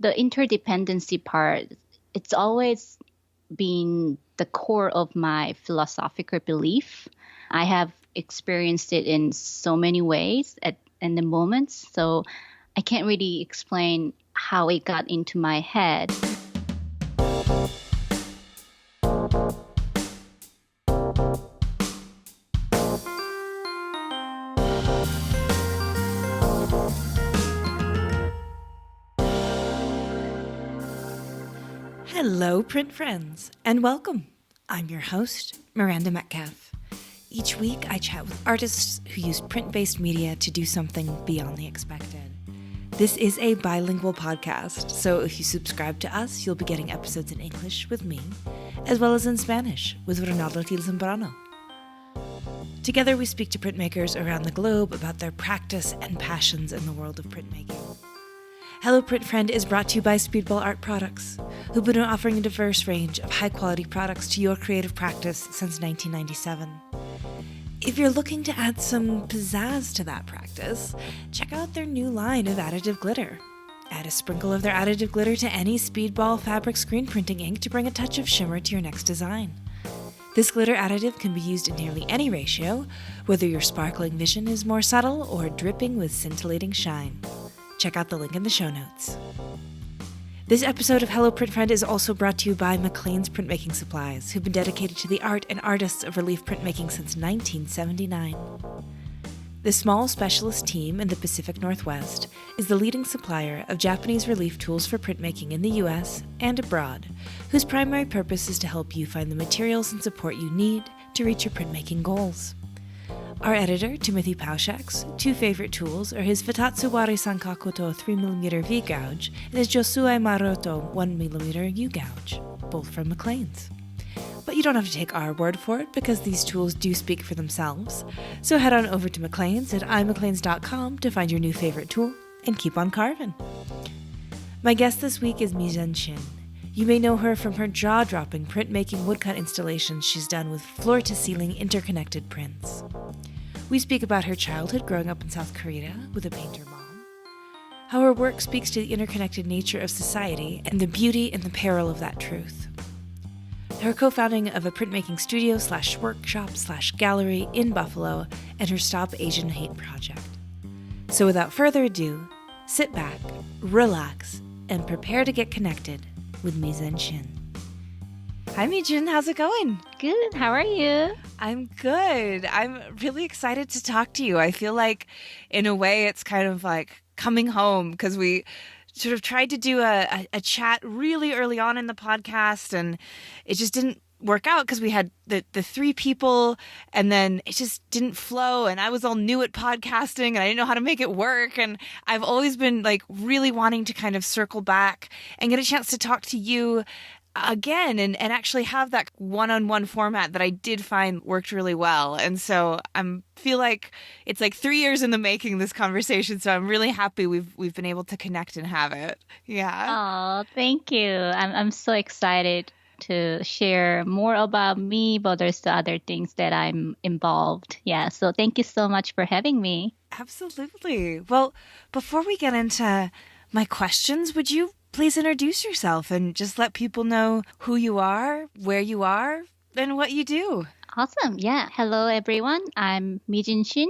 the interdependency part, it's always been the core of my philosophical belief. I have experienced it in so many ways in the moments, so I can't really explain how it got into my head. Hello, print friends, and welcome. I'm your host, Miranda Metcalf. Each week, I chat with artists who use print-based media to do something beyond the expected. This is a bilingual podcast, so if you subscribe to us, you'll be getting episodes in English with me, as well as in Spanish with Ronaldo Til Zambrano. Together, we speak to printmakers around the globe about their practice and passions in the world of printmaking. Hello Print Friend is brought to you by Speedball Art Products, who've been offering a diverse range of high-quality products to your creative practice since 1997. If you're looking to add some pizzazz to that practice, check out their new line of additive glitter. Add a sprinkle of their additive glitter to any Speedball fabric screen printing ink to bring a touch of shimmer to your next design. This glitter additive can be used in nearly any ratio, whether your sparkling vision is more subtle or dripping with scintillating shine. Check out the link in the show notes. This episode of Hello Print Friend is also brought to you by McLean's Printmaking Supplies, who've been dedicated to the art and artists of relief printmaking since 1979. This small specialist team in the Pacific Northwest is the leading supplier of Japanese relief tools for printmaking in the US and abroad, whose primary purpose is to help you find the materials and support you need to reach your printmaking goals. Our editor, Timothy Pauschak's two favorite tools are his Futatsu Wari Sankakuto 3mm V-gouge and his Josuai Maroto 1mm U-gouge, both from McLean's. But you don't have to take our word for it because these tools do speak for themselves. So head on over to McLean's at imcleans.com to find your new favorite tool and keep on carving. My guest this week is Mizin Shin. You may know her from her jaw-dropping printmaking woodcut installations she's done with floor-to-ceiling interconnected prints. We speak about her childhood growing up in South Korea with a painter mom, how her work speaks to the interconnected nature of society and the beauty and the peril of that truth, her co-founding of a printmaking studio/workshop/gallery in Buffalo, and her Stop Asian Hate project. So without further ado, sit back, relax, and prepare to get connected with Mizin Shin. Hi Mizin, how's it going? Good. How are you? I'm good. I'm really excited to talk to you. I feel like in a way it's kind of like coming home because we sort of tried to do a chat really early on in the podcast and it just didn't work out because we had the three people and then it just didn't flow and I was all new at podcasting and I didn't know how to make it work, and I've always been like really wanting to kind of circle back and get a chance to talk to you again and actually have that one-on-one format that I did find worked really well. And so I feel like it's like 3 years in the making, this conversation, so I'm really happy we've been able to connect and have it. Yeah. Oh, thank you. I'm so excited to share more about me, but there's the other things that I'm involved. Yeah, so thank you so much for having me. Absolutely. Well, before we get into my questions, would you please introduce yourself and just let people know who you are, where you are, and what you do? Awesome. Yeah. Hello, everyone. I'm Mizin Shin.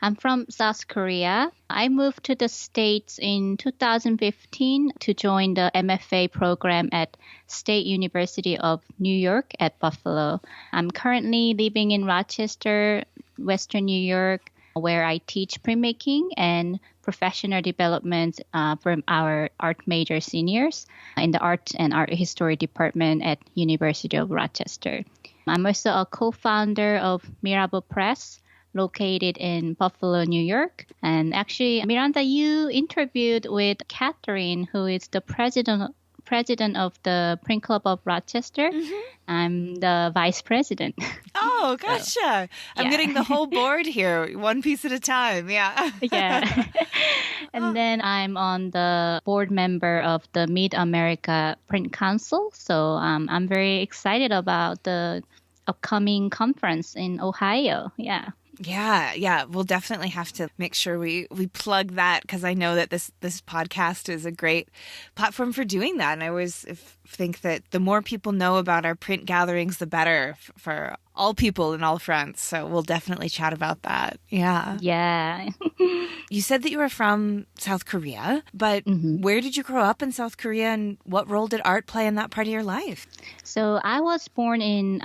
I'm from South Korea. I moved to the States in 2015 to join the MFA program at State University of New York at Buffalo. I'm currently living in Rochester, Western New York, where I teach printmaking and professional development from our art major seniors in the art and art history department at University of Rochester. I'm also a co-founder of Mirabeau Press, located in Buffalo, New York. And actually, Miranda, you interviewed with Catherine, who is the president of the Print Club of Rochester. Mm-hmm. I'm the vice president. Oh, gotcha. So, I'm getting the whole board here, one piece at a time. Yeah. Yeah. And then I'm on the board member of the Mid-America Print Council. So I'm very excited about the upcoming conference in Ohio. Yeah. Yeah. We'll definitely have to make sure we plug that, because I know that this podcast is a great platform for doing that. And I always think that the more people know about our print gatherings, the better for all people in all fronts. So we'll definitely chat about that. Yeah. Yeah. You said that you were from South Korea, but where did you grow up in South Korea, and what role did art play in that part of your life? So I was born in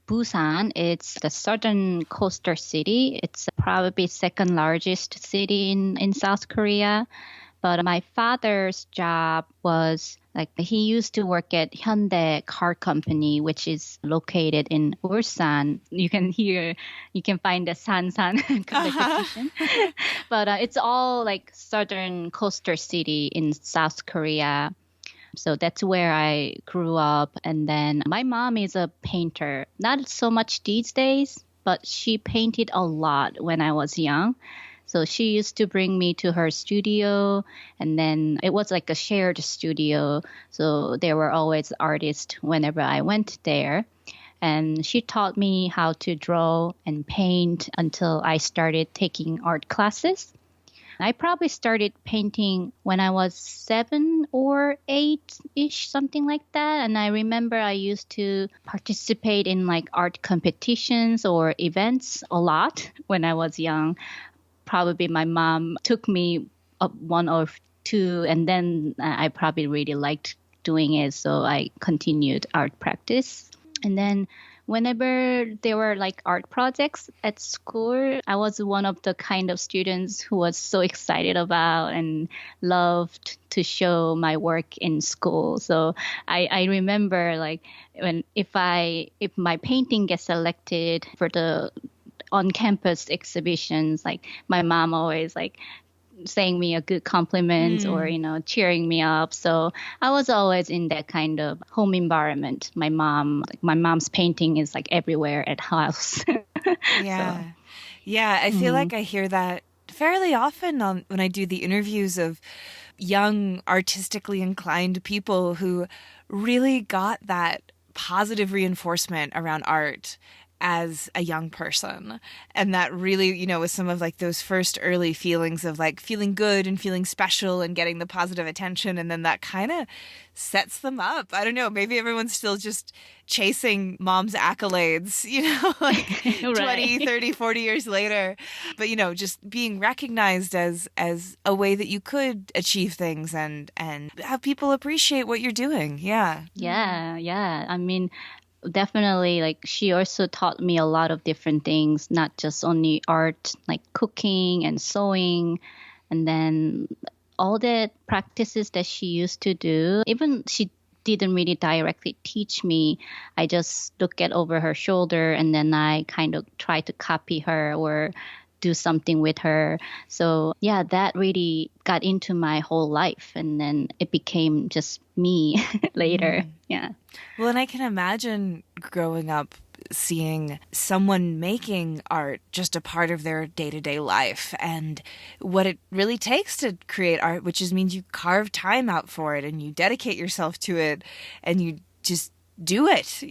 Busan. It's the southern coastal city. It's probably second largest city in South Korea. But my father's job was like he used to work at Hyundai Car Company, which is located in Ulsan. You can find the Sansan competition. But it's all like southern coastal city in South Korea. So that's where I grew up. And then my mom is a painter, not so much these days, but she painted a lot when I was young. So she used to bring me to her studio, and then it was like a shared studio. So there were always artists whenever I went there. And she taught me how to draw and paint until I started taking art classes. I probably started painting when I was 7 or 8-ish, something like that. And I remember I used to participate in like art competitions or events a lot when I was young. Probably my mom took me up 1 or 2, and then I probably really liked doing it. So I continued art practice. And then whenever there were like art projects at school, I was one of the kind of students who was so excited about and loved to show my work in school. So I remember like if my painting gets selected for the on-campus exhibitions, like my mom always like saying me a good compliment or, cheering me up. So I was always in that kind of home environment. My mom's painting is like everywhere at house. Yeah. So. Yeah. I feel like I hear that fairly often when I do the interviews of young, artistically inclined people who really got that positive reinforcement around art as a young person. And that really, was some of like those first early feelings of like feeling good and feeling special and getting the positive attention. And then that kind of sets them up. I don't know, maybe everyone's still just chasing mom's accolades, like right. 20, 30, 40 years later. But, just being recognized as a way that you could achieve things and have people appreciate what you're doing. Yeah. Yeah. I mean, definitely, like she also taught me a lot of different things, not just only art, like cooking and sewing, and then all the practices that she used to do. Even she didn't really directly teach me. I just look at over her shoulder, and then I kind of try to copy her or do something with her. So yeah, that really got into my whole life, and then it became just me later. Yeah. Well, and I can imagine growing up seeing someone making art just a part of their day-to-day life and what it really takes to create art, which means you carve time out for it and you dedicate yourself to it and you just do it,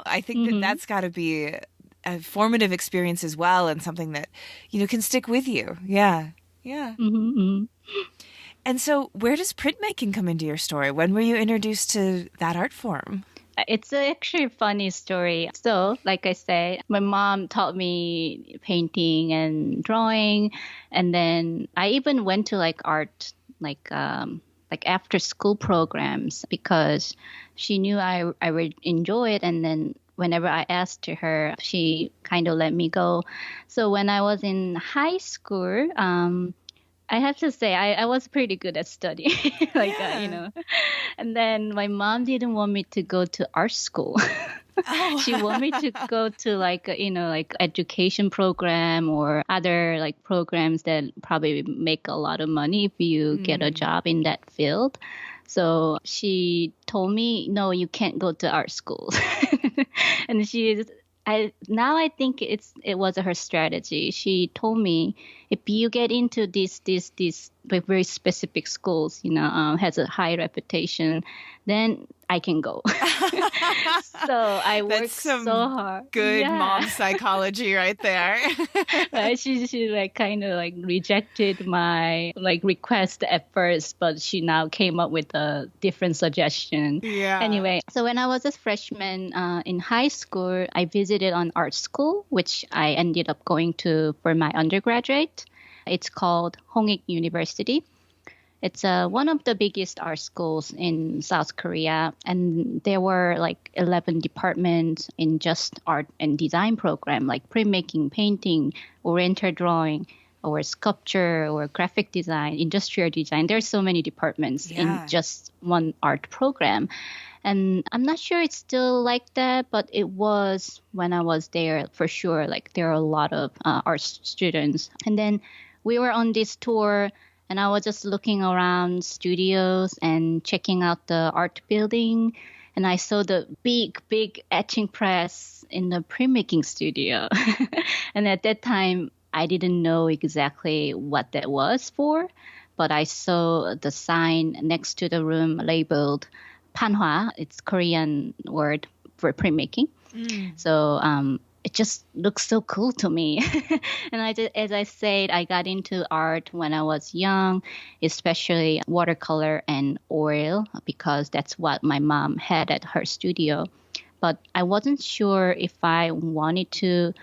I think that that's got to be a formative experience as well, and something that, can stick with you. Yeah. And so where does printmaking come into your story? When were you introduced to that art form? It's actually a funny story. So, like I said, my mom taught me painting and drawing. And then I even went to like art, like after school programs, because she knew I would enjoy it. And then whenever I asked her, she kind of let me go. So when I was in high school, I have to say, I was pretty good at studying, And then my mom didn't want me to go to art school. Oh. She wanted me to go to like education program or other like programs that probably make a lot of money if you get a job in that field. So she told me, no, you can't go to art school. And I think it was her strategy. She told me, if you get into these very specific schools, has a high reputation, then I can go. So I That's worked some so hard. good mom psychology right there. Right? She like kind of like rejected my like request at first, but she now came up with a different suggestion. Yeah. Anyway, so when I was a freshman in high school, I visited an art school, which I ended up going to for my undergraduate. It's called Hongik University. It's one of the biggest art schools in South Korea, and there were like 11 departments in just art and design program, like printmaking, painting, oriental drawing, or sculpture, or graphic design, industrial design. There's so many departments in just one art program. And I'm not sure it's still like that, but it was when I was there for sure. Like there are a lot of art students. And then we were on this tour, and I was just looking around studios and checking out the art building. And I saw the big etching press in the printmaking studio. And at that time, I didn't know exactly what that was for, but I saw the sign next to the room labeled panhwa. It's Korean word for printmaking. So it just looks so cool to me. And as I said, I got into art when I was young, especially watercolor and oil, because that's what my mom had at her studio. But I wasn't sure if I wanted to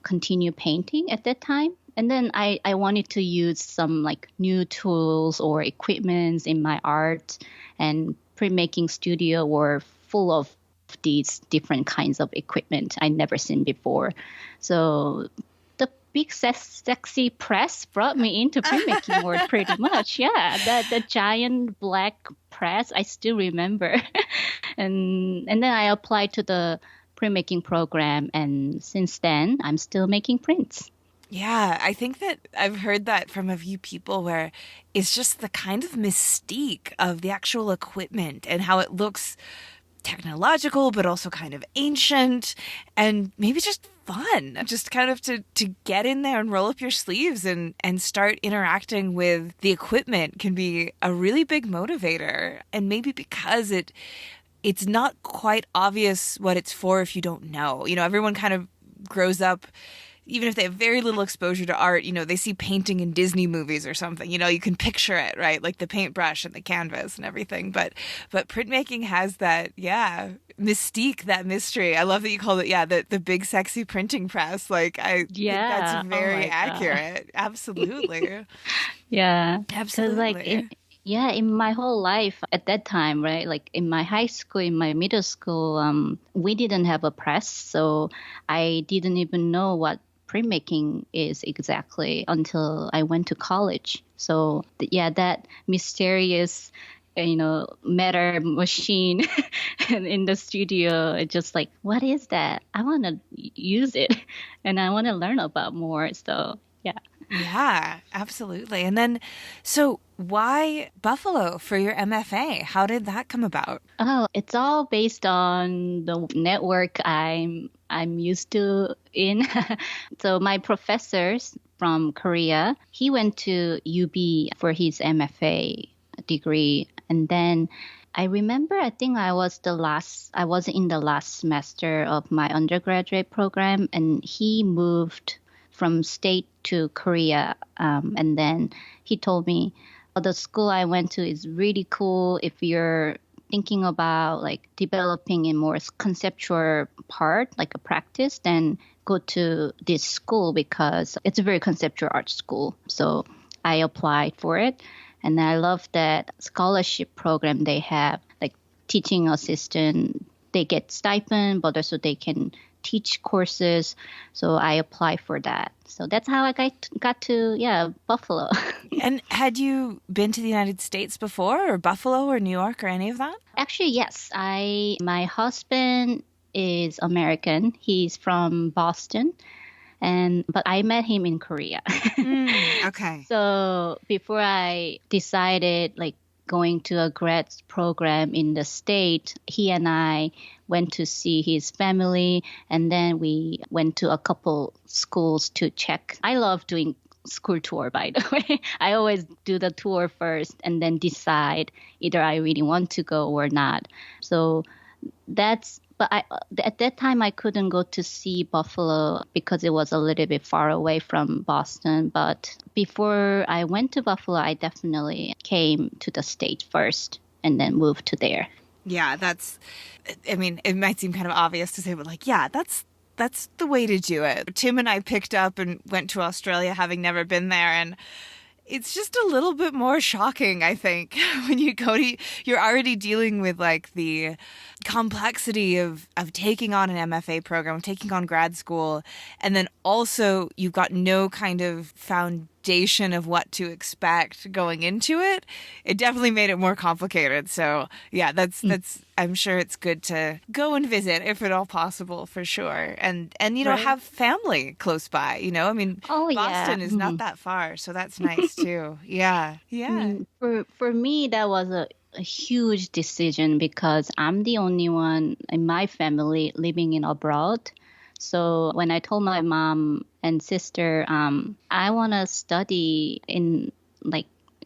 continue painting at that time. And then I wanted to use some like new tools or equipments in my art, and printmaking studio were full of these different kinds of equipment I never seen before. So the big sexy press brought me into printmaking world pretty much. Yeah, the giant black press, I still remember. and then I applied to the printmaking program, and since then I'm still making prints. Yeah, I think that I've heard that from a few people where it's just the kind of mystique of the actual equipment and how it looks technological, but also kind of ancient and maybe just fun. Just kind of to get in there and roll up your sleeves and start interacting with the equipment can be a really big motivator. And maybe because it's not quite obvious what it's for if you don't know. You know, everyone kind of grows up, even if they have very little exposure to art, you know, they see painting in Disney movies or something, you know, you can picture it, right? Like the paintbrush and the canvas and everything. But printmaking has that, mystique, that mystery. I love that you called it, the big sexy printing press. Like, I think that's very accurate. Absolutely. Yeah. Absolutely. In my whole life at that time, right? Like in my high school, in my middle school, we didn't have a press. So I didn't even know what printmaking is exactly until I went to college. So that mysterious, matter machine in the studio, it's just like, what is that? I want to use it and I want to learn about more. So yeah. Yeah, absolutely. And then, so why Buffalo for your MFA? How did that come about? Oh, it's all based on the network I'm used to in. So my professors from Korea, he went to UB for his MFA degree, and then I remember, I think I was in the last semester of my undergraduate program, and he moved from state to Korea. And then he told me, the school I went to is really cool if you're thinking about like developing a more conceptual part, like a practice, then go to this school because it's a very conceptual art school. So I applied for it. And I love that scholarship program they have, like teaching assistant, they get stipend, but also they can teach courses. So I applied for that. So that's how I got to Buffalo. And had you been to the United States before, or Buffalo or New York or any of that? Actually, yes. My husband is American. He's from Boston. But I met him in Korea. Okay. So before I decided like going to a grad program in the state, he and I went to see his family, and then we went to a couple schools to check. I love doing school tour, by the way. I always do the tour first and then decide either I really want to go or not. So but at that time I couldn't go to see Buffalo because it was a little bit far away from Boston. But before I went to Buffalo, I definitely came to the state first and then moved to there. Yeah, I mean, it might seem kind of obvious to say, but like, yeah, that's the way to do it. Tim and I picked up and went to Australia having never been there, and it's just a little bit more shocking, I think, when you you're already dealing with like the complexity of taking on an MFA program, taking on grad school, and then also you've got no kind of foundation of what to expect going into it. It definitely made it more complicated. So yeah, that's I'm sure it's good to go and visit if at all possible, for sure. And Right. have family close by, I mean, Boston is not that far, so that's nice too. Yeah. Yeah. For me, that was a huge decision because I'm the only one in my family living in abroad. So when I told my mom and sister, I want to study in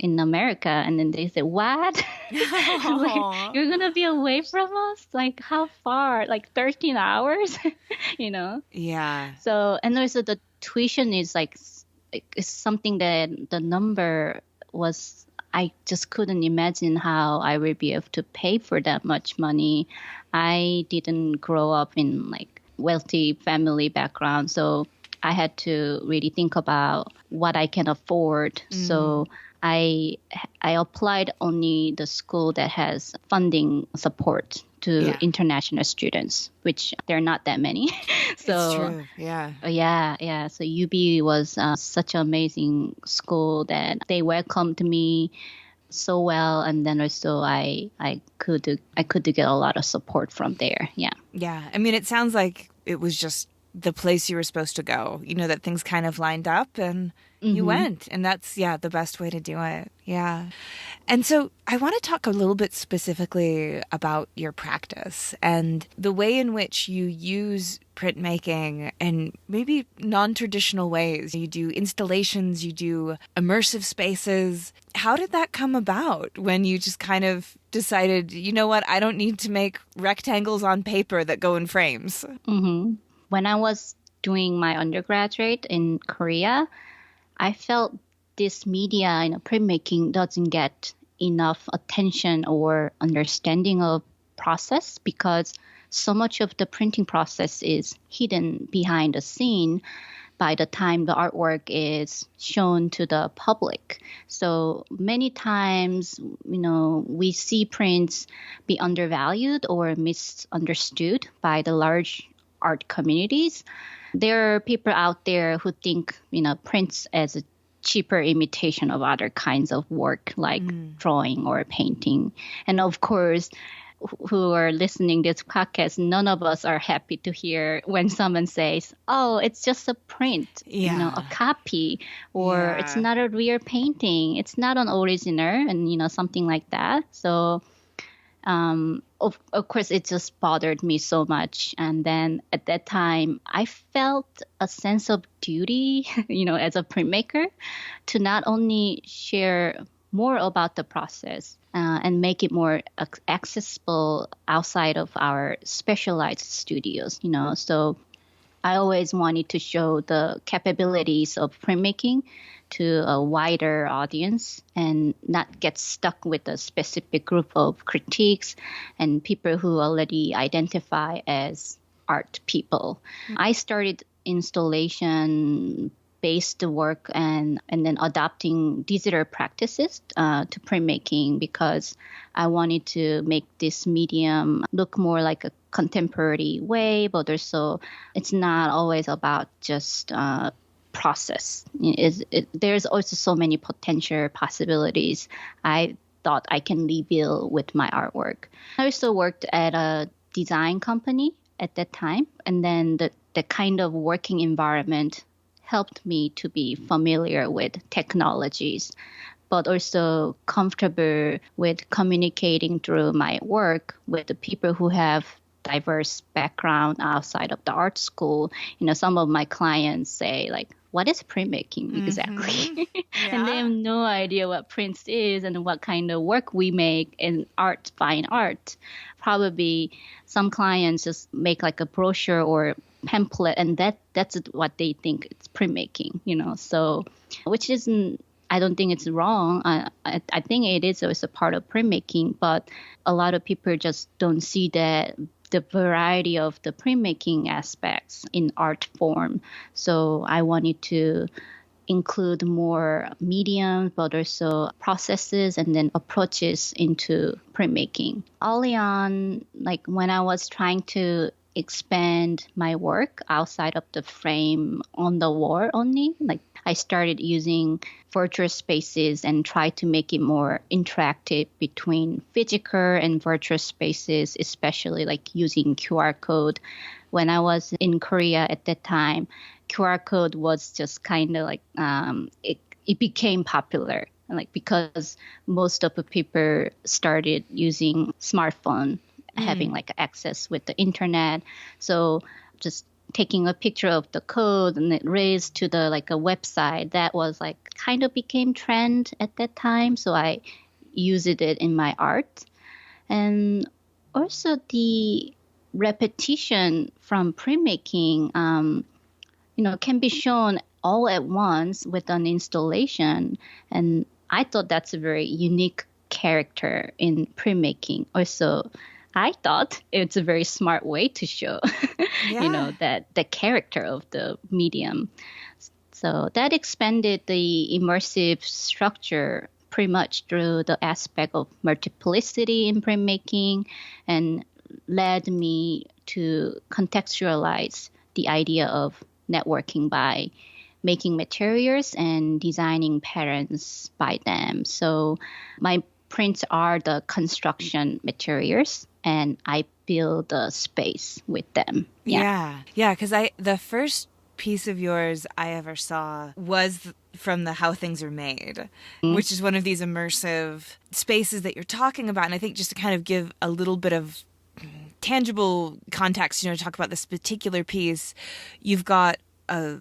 America, and then they said, "What? You're gonna be away from us? Like how far? Like 13 hours? Yeah. So and also the tuition is it's something that the number was. I just couldn't imagine how I would be able to pay for that much money. I didn't grow up in wealthy family background, so I had to really think about what I can afford. So I applied only the school that has funding support to international students, which there are not that many. So it's true. Yeah. Yeah. So UB was such an amazing school that they welcomed me so well, and then also I could get a lot of support from there. Yeah. Yeah. I mean, it sounds like it was just the place you were supposed to go, that things kind of lined up and you went, and that's the best way to do it. Yeah. And so I want to talk a little bit specifically about your practice and the way in which you use printmaking in maybe non-traditional ways. You do installations, you do immersive spaces. How did that come about when you just kind of decided, you know what, I don't need to make rectangles on paper that go in frames? When I was doing my undergraduate in Korea, I felt this media, printmaking doesn't get enough attention or understanding of process because so much of the printing process is hidden behind the scene by the time the artwork is shown to the public. So many times, we see prints be undervalued or misunderstood by the large art communities. There are people out there who think, prints as a cheaper imitation of other kinds of work like drawing or painting. And of course, who are listening to this podcast, none of us are happy to hear when someone says, "Oh, it's just a print, a copy, or it's not a real painting, it's not an original," and something like that. So of course, it just bothered me so much. And then at that time, I felt a sense of duty, as a printmaker, to not only share more about the process and make it more accessible outside of our specialized studios, So I always wanted to show the capabilities of printmaking to a wider audience and not get stuck with a specific group of critiques and people who already identify as art people. I started installation based work and then adopting digital practices to printmaking because I wanted to make this medium look more like a contemporary way, but also it's not always about just process. There's also so many potential possibilities I thought I can reveal with my artwork. I also worked at a design company at that time, and then the kind of working environment helped me to be familiar with technologies, but also comfortable with communicating through my work with the people who have diverse background outside of the art school. Some of my clients say what is printmaking exactly? And they have no idea what prints is and what kind of work we make in art, fine art. Probably some clients just make like a brochure or pamphlet, and that's what they think it's printmaking, So, which isn't. I don't think it's wrong. I think it is always a part of printmaking, but a lot of people just don't see that the variety of the printmaking aspects in art form. So I wanted to include more mediums, but also processes and then approaches into printmaking. Early on, like when I was trying to expand my work outside of the frame on the wall only, like I started using virtual spaces and try to make it more interactive between physical and virtual spaces, especially like using QR code. When I was in Korea at that time, QR code was just kind of like it became popular, like because most of the people started using smartphone, having like access with the internet. So just taking a picture of the code and it raised to the like a website, that was like kind of became trend at that time. So I used it in my art. And also the repetition from printmaking, can be shown all at once with an installation. And I thought that's a very unique character in printmaking. Also, I thought it's a very smart way to show, that the character of the medium. So that expanded the immersive structure pretty much through the aspect of multiplicity in printmaking and led me to contextualize the idea of networking by making materials and designing patterns by them. So my prints are the construction materials and I build the space with them. Yeah. Because the first piece of yours I ever saw was from the How Things Are Made, which is one of these immersive spaces that you're talking about. And I think just to kind of give a little bit of tangible context, to talk about this particular piece, you've got a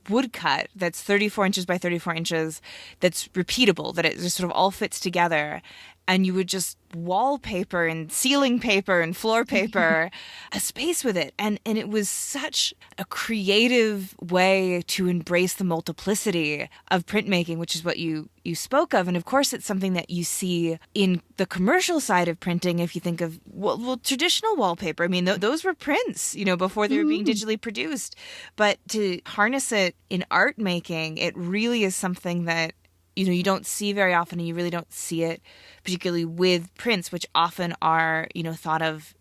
woodcut that's 34 inches by 34 inches that's repeatable, that it just sort of all fits together. And you would just wallpaper and ceiling paper and floor paper a space with it. And it was such a creative way to embrace the multiplicity of printmaking, which is what you spoke of. And of course, it's something that you see in the commercial side of printing. If you think of, well traditional wallpaper, I mean, those were prints, before they were being digitally produced. But to harness it in art making, it really is something that you don't see very often, and you really don't see it particularly with prints, which often are, thought of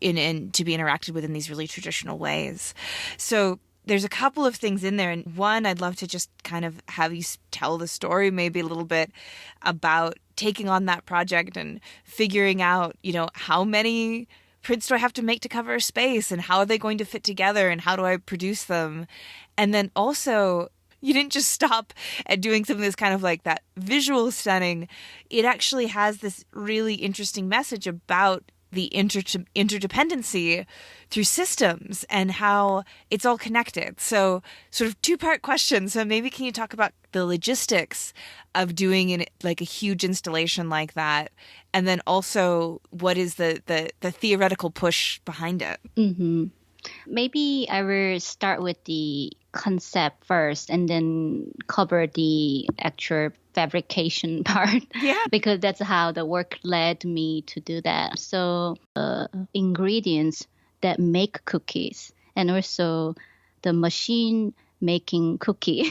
in to be interacted with in these really traditional ways. So there's a couple of things in there. And one, I'd love to just kind of have you tell the story maybe a little bit about taking on that project and figuring out, how many prints do I have to make to cover a space, and how are they going to fit together, and how do I produce them? And then also, you didn't just stop at doing something that's kind of like that visual stunning. It actually has this really interesting message about the interdependency through systems and how it's all connected. So sort of two-part question. So maybe can you talk about the logistics of doing like a huge installation like that? And then also what is the theoretical push behind it? Mm-hmm. Maybe I will start with the concept first and then cover the actual fabrication part. Yeah. Because that's how the work led me to do that. So ingredients that make cookies and also the machine making cookie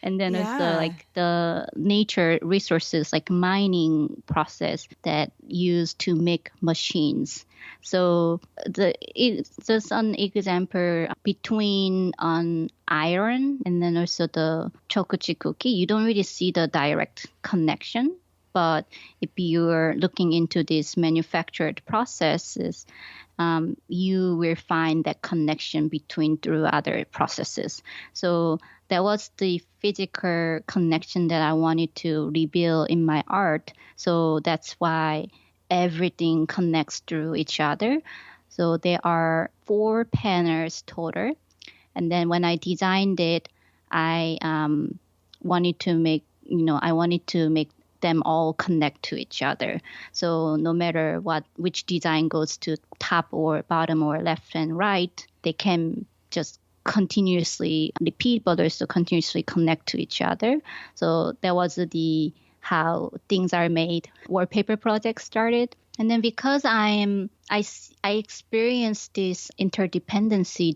and then also like the nature resources like mining process that used to make machines. So it's just an example between an iron and then also the chocolate cookie. You don't really see the direct connection, but if you're looking into these manufactured processes, you will find that connection through other processes. So that was the physical connection that I wanted to reveal in my art. So that's why everything connects through each other. So there are 4 panels total. And then when I designed it, I wanted to make, I wanted to make them all connect to each other. So no matter which design goes to top or bottom or left and right, they can just continuously repeat, but also continuously connect to each other. So that was the how things are made wallpaper project started. And then because I experienced this interdependency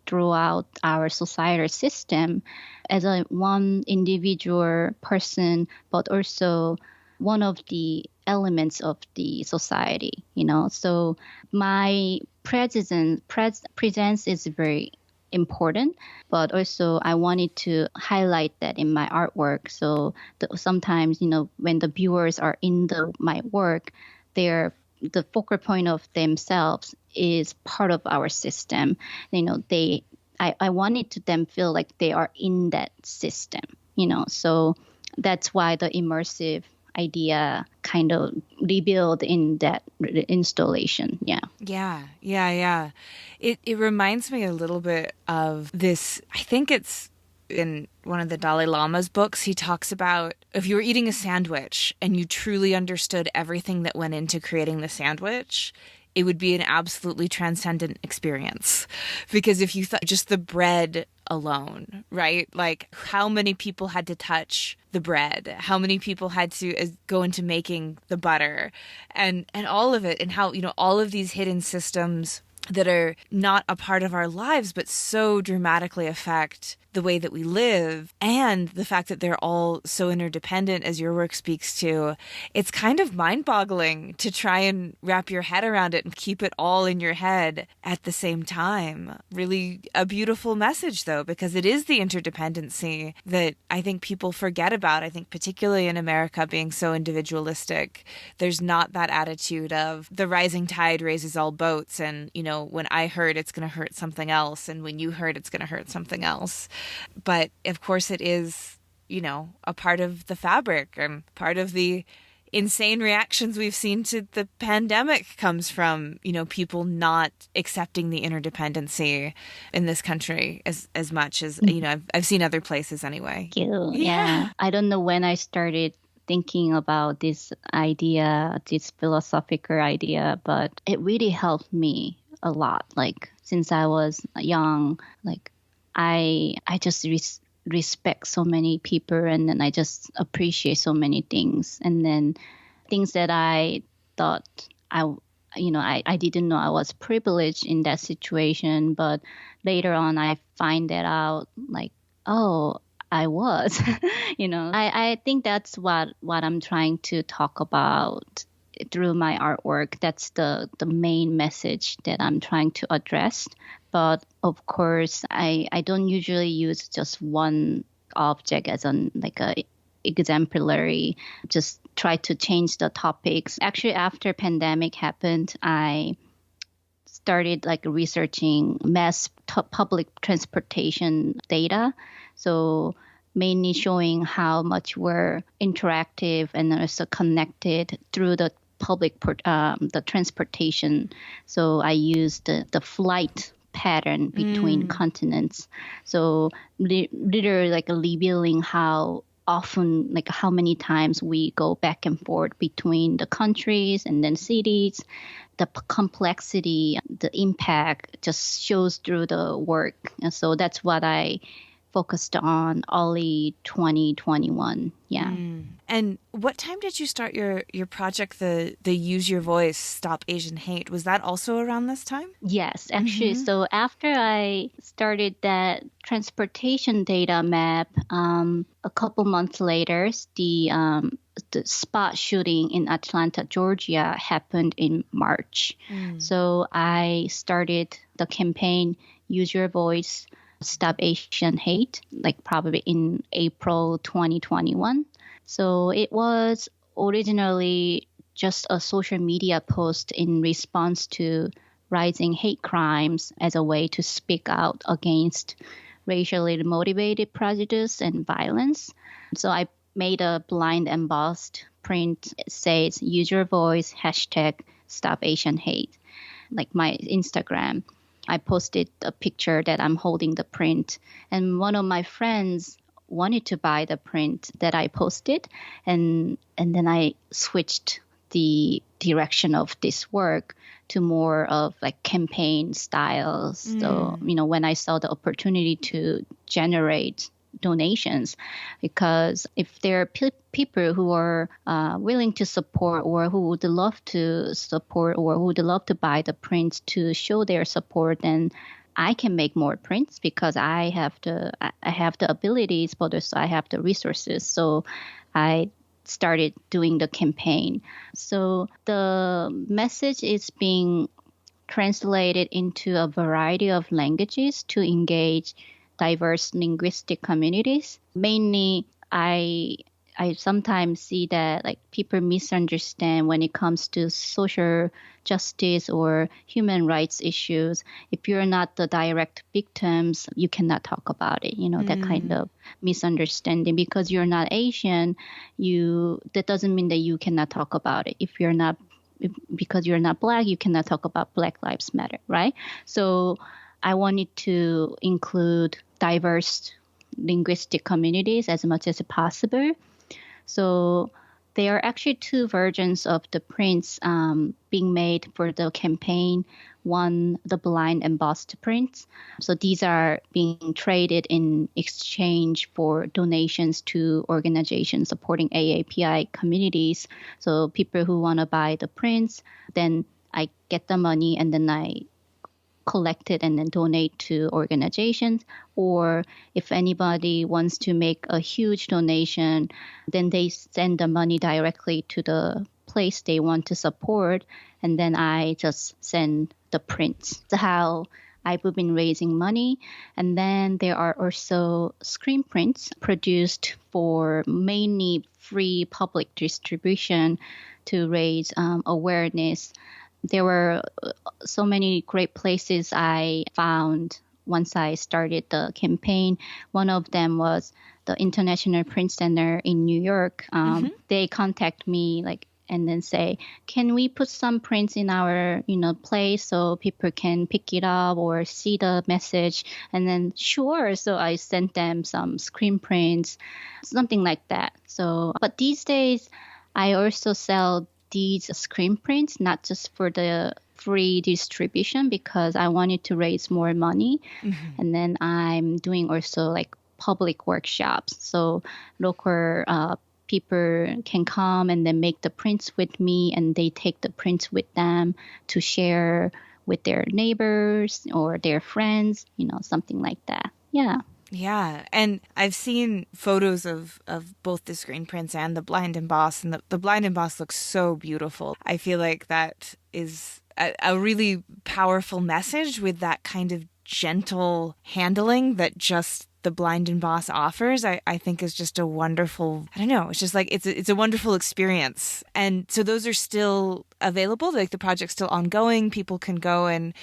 throughout our societal system as a one individual person, but also one of the elements of the society, So my presence is very important, but also I wanted to highlight that in my artwork. So sometimes, when the viewers are in my work, the focal point of themselves is part of our system. I wanted to them feel like they are in that system, So that's why the immersive idea kind of rebuild in that installation. Yeah. Yeah. It reminds me a little bit of this. I think it's in one of the Dalai Lama's books. He talks about if you were eating a sandwich and you truly understood everything that went into creating the sandwich, it would be an absolutely transcendent experience. Because if you thought just the bread alone, right? Like how many people had to touch the bread, how many people had to go into making the butter and all of it, and how, all of these hidden systems that are not a part of our lives, but so dramatically affect the way that we live, and the fact that they're all so interdependent, as your work speaks to. It's kind of mind-boggling to try and wrap your head around it and keep it all in your head at the same time. Really a beautiful message, though, because it is the interdependency that I think people forget about. I think particularly in America, being so individualistic, there's not that attitude of the rising tide raises all boats, and, when I hurt, it's going to hurt something else, and when you hurt, it's going to hurt something else. But of course it is, a part of the fabric, and part of the insane reactions we've seen to the pandemic comes from, people not accepting the interdependency in this country as much as, I've seen other places anyway. Thank you. Yeah. I don't know when I started thinking about this idea, this philosophical idea, but it really helped me a lot. Like since I was young, like I just respect so many people, and then I just appreciate so many things. And then things that I thought I didn't know I was privileged in that situation, but later on I find that out, like, oh, I was, I think that's what I'm trying to talk about through my artwork. That's the main message that I'm trying to address. But of course, I don't usually use just one object as a exemplary, just try to change the topics. Actually, after pandemic happened, I started researching mass public transportation data. So mainly showing how much we're interactive and also connected through the public the transportation. So I used the flight pattern between continents. So literally revealing how often, how many times we go back and forth between the countries and then cities. The complexity, the impact just shows through the work. And so that's what I focused on early 2021. Yeah. And what time did you start your project, the Use Your Voice, Stop Asian Hate? Was that also around this time? Yes, actually. So after I started that transportation data map, a couple months later, the spot shooting in Atlanta, Georgia happened in March. So I started the campaign Use Your Voice, Stop Asian Hate, probably in April 2021. So it was originally just a social media post in response to rising hate crimes as a way to speak out against racially motivated prejudice and violence. So I made a blind embossed print. It says, Use Your Voice, #Stop Asian Hate, like my Instagram. I posted a picture that I'm holding the print. And one of my friends wanted to buy the print that I posted. And then I switched the direction of this work to more of like campaign styles. So, when I saw the opportunity to generate donations, because if there are people who are willing to support or who would love to support or who would love to buy the prints to show their support, then I can make more prints because I have the abilities, but also I have the resources. So I started doing the campaign. So the message is being translated into a variety of languages to engage diverse linguistic communities. Mainly, I sometimes see that like people misunderstand when it comes to social justice or human rights issues. If you're not the direct victims, you cannot talk about it. That kind of misunderstanding. Because you're not Asian, that doesn't mean that you cannot talk about it. Because you're not Black, you cannot talk about Black Lives Matter, right? So I wanted to include diverse linguistic communities as much as possible. So there are actually two versions of the prints being made for the campaign. One, the blind embossed prints. So these are being traded in exchange for donations to organizations supporting AAPI communities. So people who want to buy the prints, then I get the money and then I collect it and then donate to organizations. Or if anybody wants to make a huge donation, then they send the money directly to the place they want to support, and then I just send the prints. That's how I've been raising money. And then there are also screen prints produced for mainly free public distribution to raise awareness. There were so many great places I found once I started the campaign. One of them was the International Print Center in New York. They contact me and then say, can we put some prints in our place so people can pick it up or see the message? And then sure. So I sent them some screen prints, something like that. So, but these days I also sell these screen prints, not just for the free distribution, because I wanted to raise more money. And then I'm doing also public workshops. So local people can come and then make the prints with me, and they take the prints with them to share with their neighbors or their friends, something like that. Yeah. Yeah. And I've seen photos of both the screen prints and the blind emboss, and the blind emboss looks so beautiful. I feel like that is a really powerful message with that kind of gentle handling that just the blind emboss offers. I think is just a wonderful, I don't know, it's just it's a wonderful experience. And so those are still available, the project's still ongoing. People can go and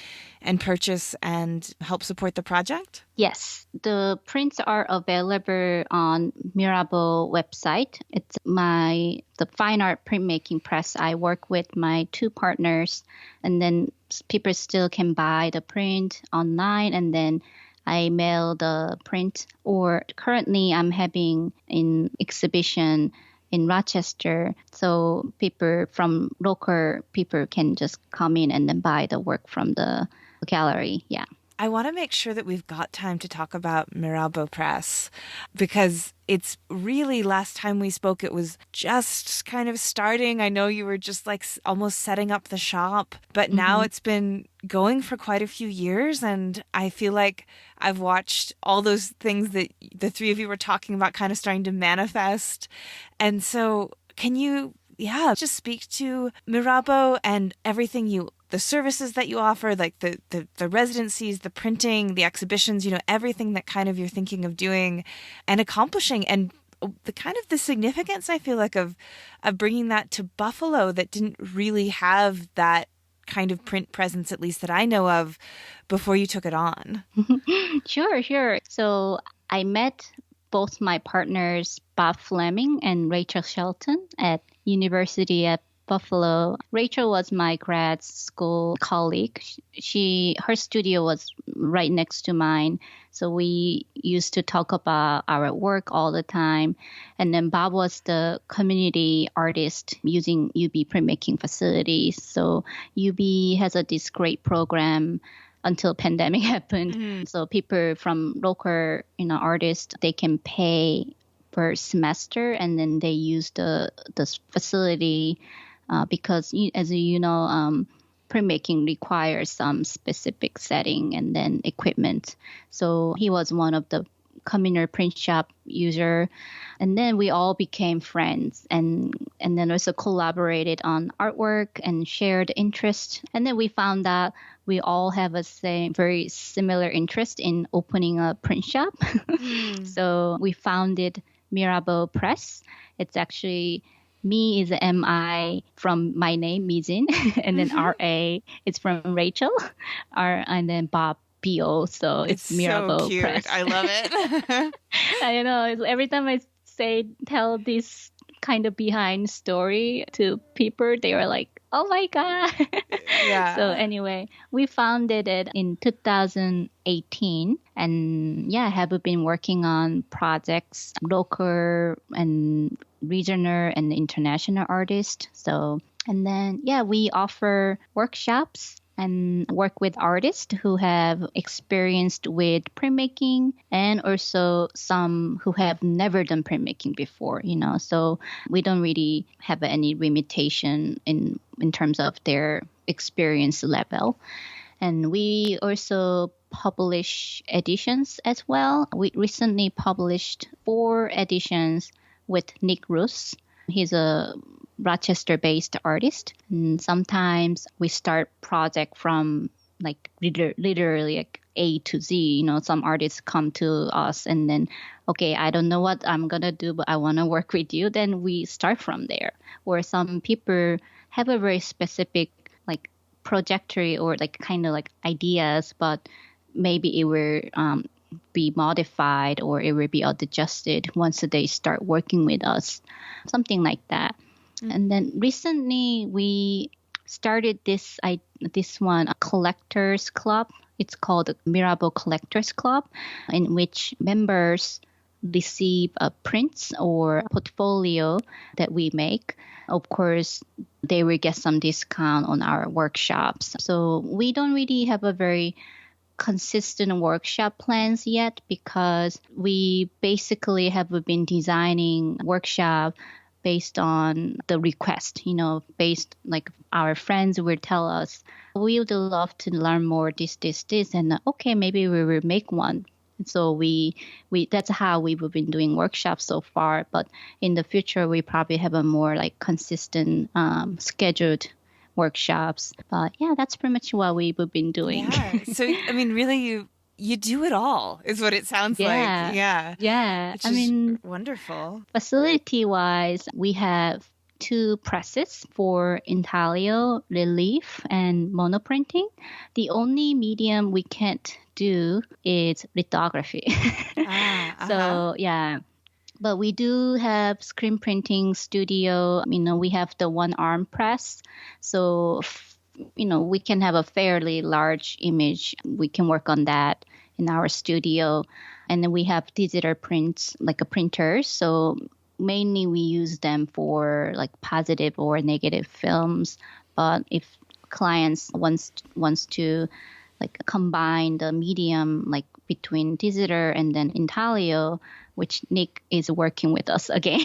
purchase and help support the project? Yes, the prints are available on Mirabeau website. It's the fine art printmaking press. I work with my two partners, and then people still can buy the print online, and then I mail the print. Or currently I'm having an exhibition in Rochester, so people from local people can just come in and then buy the work from the gallery. Yeah. I want to make sure that we've got time to talk about Mirabeau Press, because it's really, last time we spoke, it was just kind of starting. I know you were just almost setting up the shop, but now it's been going for quite a few years. And I feel like I've watched all those things that the three of you were talking about kind of starting to manifest. And so can you, just speak to Mirabeau and everything the services that you offer, the residencies, the printing, the exhibitions, everything that kind of you're thinking of doing and accomplishing, and the significance, I feel like, of bringing that to Buffalo that didn't really have that kind of print presence, at least that I know of, before you took it on. Sure. So I met both my partners, Bob Fleming and Rachel Shelton, at University of Buffalo. Rachel was my grad school colleague. Her studio was right next to mine. So we used to talk about our work all the time. And then Bob was the community artist using UB printmaking facilities. So UB has this great program until pandemic happened. Mm-hmm. So people from local, artists, they can pay per semester, and then they use the facility because, as you know, printmaking requires some specific setting and then equipment. So he was one of the communal print shop user, and then we all became friends, and then also collaborated on artwork and shared interest. And then we found that we all have a very similar interest in opening a print shop. So we founded Mirabel Press. It's actually me is M-I from my name, Mizin, and then R-A is from Rachel, and then Bob, P-O, so it's Mirabel so cute. Press. I love it. I know. Every time I tell this kind of behind story to people, they are like, oh my God. Yeah. So anyway, we founded it in 2018, and have been working on projects, local and regional and international artists. So, and then, we offer workshops and work with artists who have experienced with printmaking, and also some who have never done printmaking before, so we don't really have any limitation in terms of their experience level. And we also publish editions as well. We recently published 4 editions with Nick Roos. He's a Rochester-based artist, and sometimes we start project from like literally like A to Z. Some artists come to us and then, okay, I don't know what I'm gonna do, but I want to work with you. Then we start from there. Or some people have a very specific like trajectory or like kind of like ideas, but maybe it will be modified or it will be adjusted once they start working with us, something like that. And then recently we started this one, a collectors club. It's called the Mirabel Collectors Club, in which members receive prints or portfolio that we make. Of course, they will get some discount on our workshops. So we don't really have a very consistent workshop plans yet, because we basically have been designing workshop based on the request, based like our friends will tell us, we would love to learn more this, and okay, maybe we will make one. So we that's how we've been doing workshops so far. But in the future, we probably have a more like consistent scheduled workshops. But that's pretty much what we've been doing. Yeah. So, I mean, really, you do it all, is what it sounds like. Yeah. Yeah. Wonderful. Facility-wise, we have 2 presses for intaglio, relief, and monoprinting. The only medium we can't do is lithography. So, but we do have screen printing studio. We have the one-arm press. So, we can have a fairly large image. We can work on that in our studio. And then we have digital prints, like a printer. So mainly we use them for like positive or negative films. But if clients wants to like combine the medium like between digital and then intaglio, which Nick is working with us again,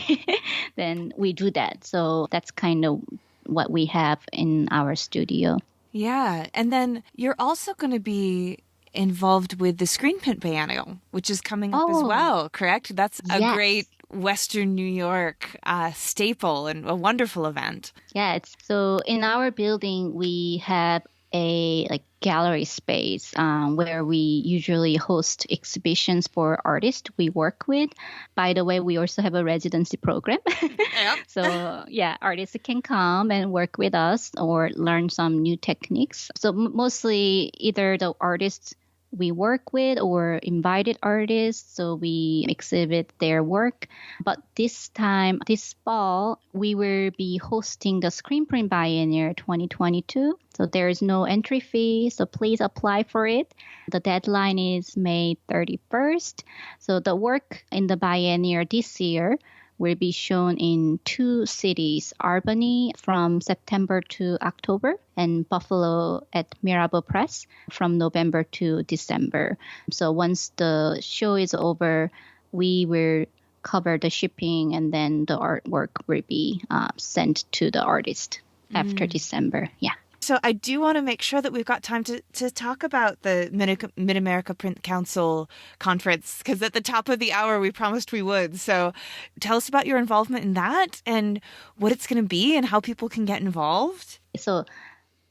then we do that. So that's kind of what we have in our studio. Yeah. And then you're also going to be involved with the Screen Print Biennial, which is coming up as well, correct? That's a great Western New York staple and a wonderful event. Yeah. So in our building, we have a like gallery space where we usually host exhibitions for artists we work with. By the way, we also have a residency program. Yep. So artists can come and work with us or learn some new techniques. So mostly either the artists we work with or invited artists, so we exhibit their work. But this time, this fall, we will be hosting the Screen Print Biennial 2022. So there is no entry fee, so please apply for it. The deadline is May 31st. So the work in the biennial this year will be shown in 2 cities, Albany from September to October and Buffalo at Mirabel Press from November to December. So once the show is over, we will cover the shipping and then the artwork will be sent to the artist after December. Yeah. So I do want to make sure that we've got time to talk about the Mid-America Print Council conference, because at the top of the hour we promised we would. So tell us about your involvement in that and what it's going to be and how people can get involved. So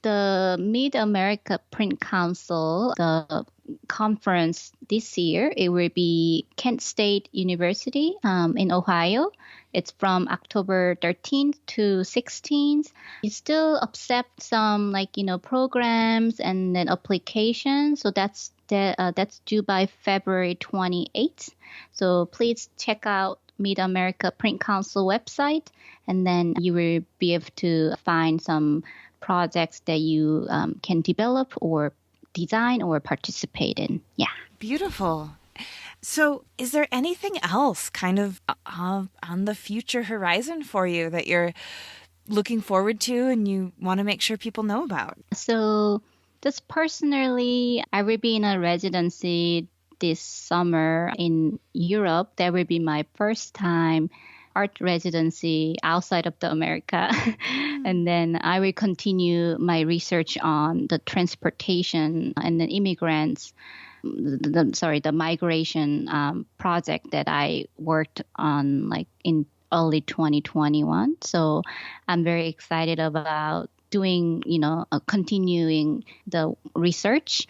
the Mid-America Print Council, the conference this year, it will be Kent State University in Ohio. It's from October 13th to 16th. You still accept some programs and then applications. So that's due by February 28th. So please check out Mid-America Print Council website, and then you will be able to find some projects that you can develop or design or participate in. Yeah. Beautiful. So is there anything else kind of on the future horizon for you that you're looking forward to and you want to make sure people know about? So just personally, I will be in a residency this summer in Europe. That will be my first time art residency outside of the America. And then I will continue my research on the transportation and the immigrants, the migration project that I worked on in early 2021. So I'm very excited about doing, continuing the research.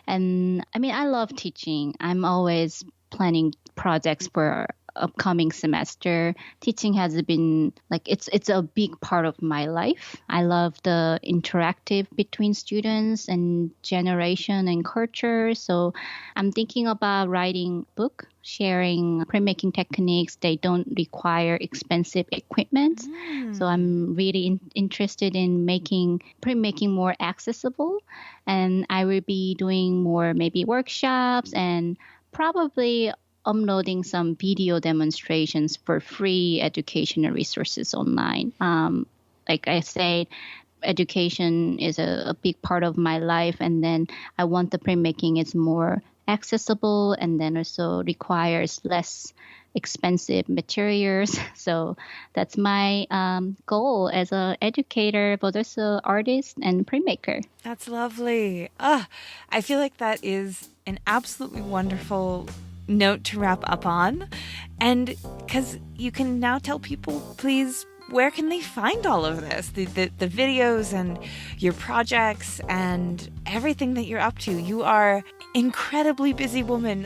And I mean, I love teaching. I'm always planning projects for upcoming semester. Teaching has been it's a big part of my life. I love the interactive between students and generation and culture. So I'm thinking about writing book, sharing printmaking techniques. They don't require expensive equipment. So I'm really interested in making printmaking more accessible. And I will be doing more maybe workshops and probably uploading some video demonstrations for free educational resources online. Like I said, education is a big part of my life, and then I want the printmaking is more accessible and then also requires less expensive materials. So that's my goal as an educator, but also artist and printmaker. That's lovely. I feel like that is an absolutely wonderful note to wrap up on. And because you can now tell people, please, where can they find all of this? The videos and your projects and everything that you're up to. You are incredibly busy woman.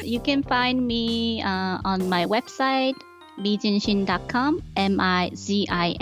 You can find me on my website, mizinshin.com, MIZINSHIN,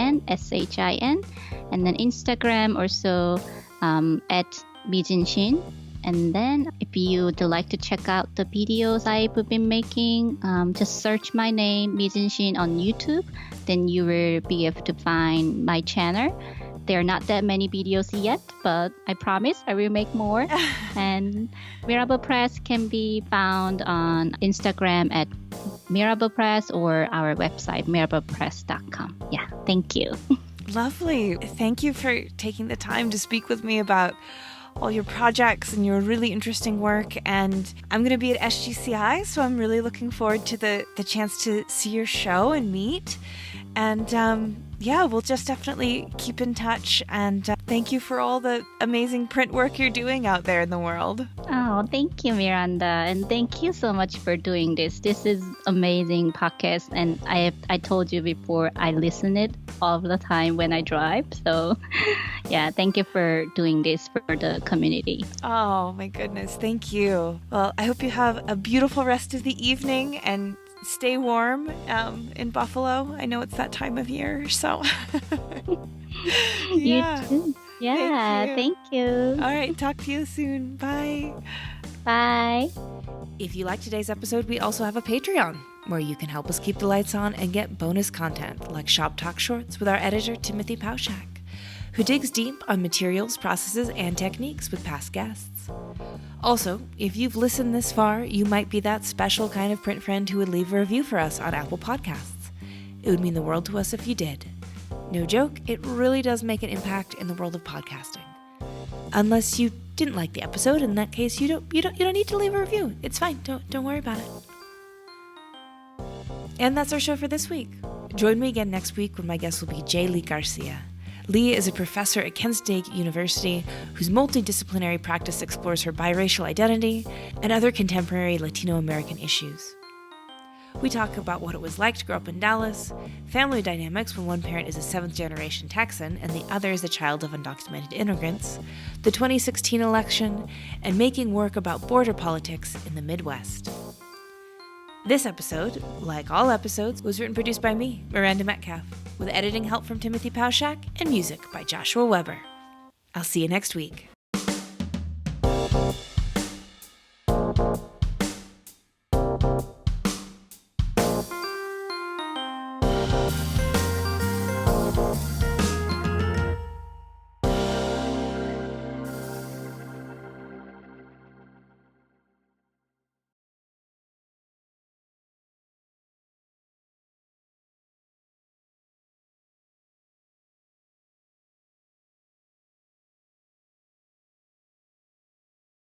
and then Instagram also at Mizin Shin. And then if you would like to check out the videos I've been making, just search my name, Mizin Shin, on YouTube. Then you will be able to find my channel. There are not that many videos yet, but I promise I will make more. And Mirabel Press can be found on Instagram at Mirabel Press or our website, mirabelpress.com. Yeah, thank you. Lovely. Thank you for taking the time to speak with me about all your projects and your really interesting work. And I'm going to be at SGCI, so I'm really looking forward to the chance to see your show and meet. And we'll just definitely keep in touch. And thank you for all the amazing print work you're doing out there in the world. Oh, thank you, Miranda. And thank you so much for doing this. This is amazing podcast. And I told you before, I listen it all the time when I drive. So yeah, thank you for doing this for the community. Oh, my goodness. Thank you. Well, I hope you have a beautiful rest of the evening and stay warm in Buffalo. I know it's that time of year, so You too. Yeah, you. thank you. All right, talk to you soon. Bye. Bye. If you like today's episode, we also have a Patreon where you can help us keep the lights on and get bonus content like Shop Talk Shorts with our editor, Timothy Pauschak, who digs deep on materials, processes, and techniques with past guests. Also, if you've listened this far, you might be that special kind of print friend who would leave a review for us on Apple Podcasts. It would mean the world to us if you did. No joke, it really does make an impact in the world of podcasting. Unless you didn't like the episode, in that case, you don't need to leave a review. It's fine. Don't worry about it. And that's our show for this week. Join me again next week when my guest will be J. Lee Garcia. Lee is a professor at Kent State University whose multidisciplinary practice explores her biracial identity and other contemporary Latino American issues. We talk about what it was like to grow up in Dallas, family dynamics when one parent is a seventh-generation Texan and the other is a child of undocumented immigrants, the 2016 election, and making work about border politics in the Midwest. This episode, like all episodes, was written and produced by me, Miranda Metcalf, with editing help from Timothy Pauschak and music by Joshua Weber. I'll see you next week.